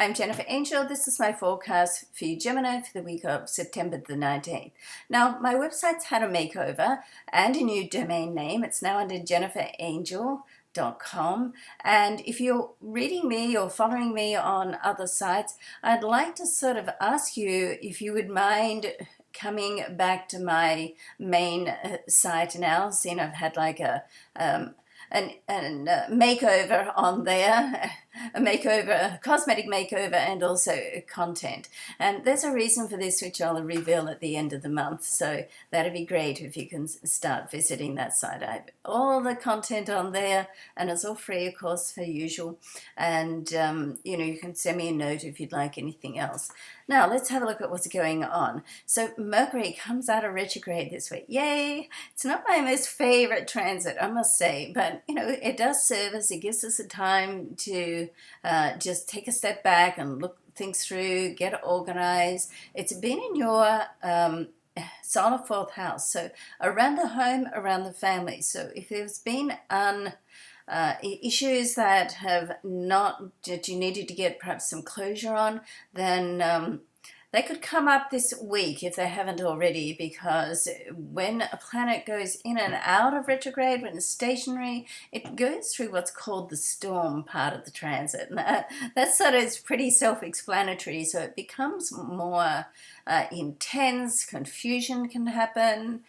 I'm Jennifer Angel. This is my forecast for you, Gemini, for the week of September the 19th. Now, my website's had a makeover and a new domain name. It's now under jenniferangel.com. And if you're reading me or following me on other sites, I'd like to sort of ask you if you would mind coming back to my main site now, seeing I've had like a makeover on there, a cosmetic makeover, and also content. And there's a reason for this, which I'll reveal at the end of the month. So that'd be great if you can start visiting that site. I have all the content on there, and it's all free, of course, per usual. And you can send me a note if you'd like anything else. Now let's have a look at what's going on. So Mercury comes out of retrograde this week. Yay! It's not my most favorite transit, I must say, but it does serve us. It gives us a time to just take a step back and look things through, get organized. It's been in your solar fourth house, so around the home, around the family. So if there's been issues that you needed to get perhaps some closure on, then they could come up this week if they haven't already, because when a planet goes in and out of retrograde, when it's stationary, it goes through what's called the storm part of the transit. And that sort of is pretty self-explanatory, so it becomes more intense. Confusion can happen,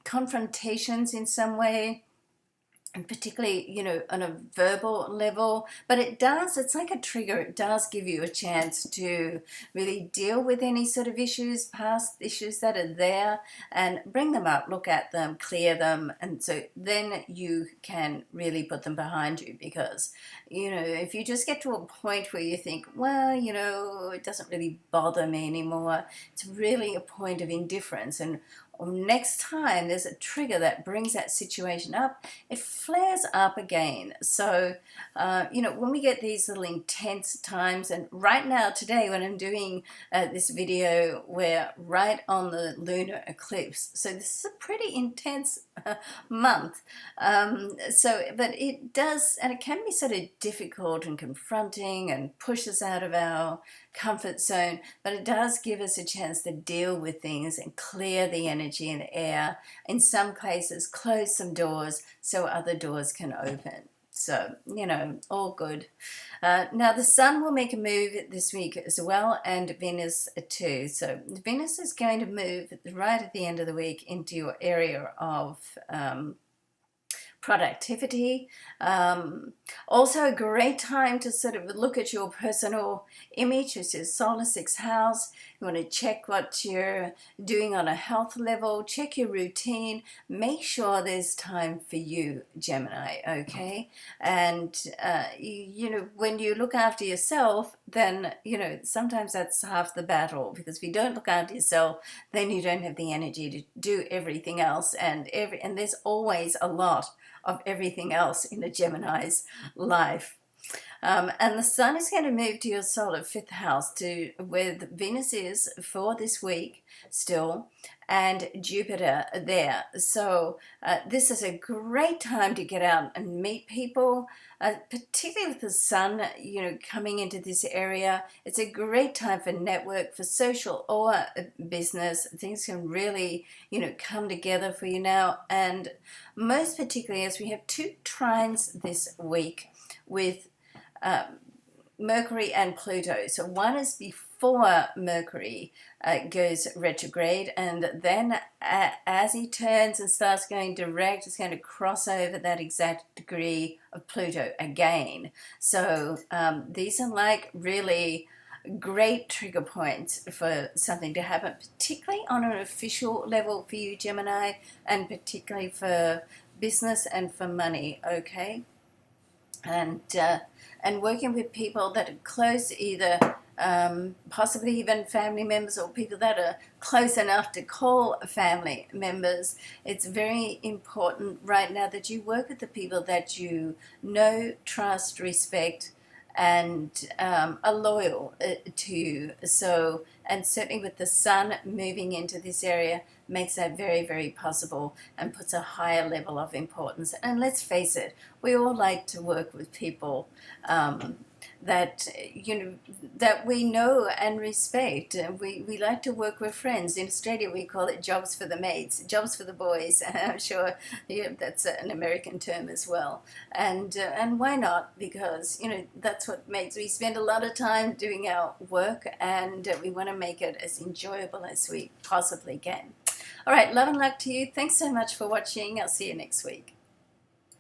confrontations in some way, and particularly, on a verbal level. But it's like a trigger. It does give you a chance to really deal with any sort of issues, past issues that are there, and bring them up, look at them, clear them, and so then you can really put them behind you. Because, if you just get to a point where you think, well, it doesn't really bother me anymore, it's really a point of indifference. And next time there's a trigger that brings that situation up, it flares up again. So, when we get these little intense times, and right now, today, when I'm doing this video, we're right on the lunar eclipse. So this is a pretty intense month. But it does, and it can be sort of difficult and confronting and push us out of our comfort zone, but it does give us a chance to deal with things and clear the energy and air. In some cases, close some doors so other doors can open. So, all good. Now, the Sun will make a move this week as well, and Venus too. So Venus is going to move right at the end of the week into your area of productivity. Also a great time to sort of look at your personal image, which is solar sixth house. You want to check what you're doing on a health level, check your routine, make sure there's time for you, Gemini, okay? And when you look after yourself, then sometimes that's half the battle, because if you don't look after yourself, then you don't have the energy to do everything else, and there's always a lot of everything else in a Gemini's life. And the Sun is going to move to your solar fifth house, to where the Venus is for this week still, and Jupiter there. So this is a great time to get out and meet people, particularly with the Sun, coming into this area. It's a great time for network, for social or business. Things can really, come together for you now. And most particularly as we have two trines this week with Mercury and Pluto. So one is before Mercury goes retrograde, and then as he turns and starts going direct, it's going to cross over that exact degree of Pluto again. So these are like really great trigger points for something to happen, particularly on an official level for you, Gemini, and particularly for business and for money, okay? And working with people that are close, either possibly even family members or people that are close enough to call family members. It's very important right now that you work with the people that you know, trust, respect, and are loyal to you. So, and certainly with the Sun moving into this area, makes that very, very possible and puts a higher level of importance. And let's face it, we all like to work with people that that we know and respect. We like to work with friends. In Australia we call it jobs for the mates, jobs for the boys. I'm sure that's an American term as well. And why not? Because that's what makes, we spend a lot of time doing our work, and we want to make it as enjoyable as we possibly can. All right, love and luck to you. Thanks so much for watching. I'll see you next week.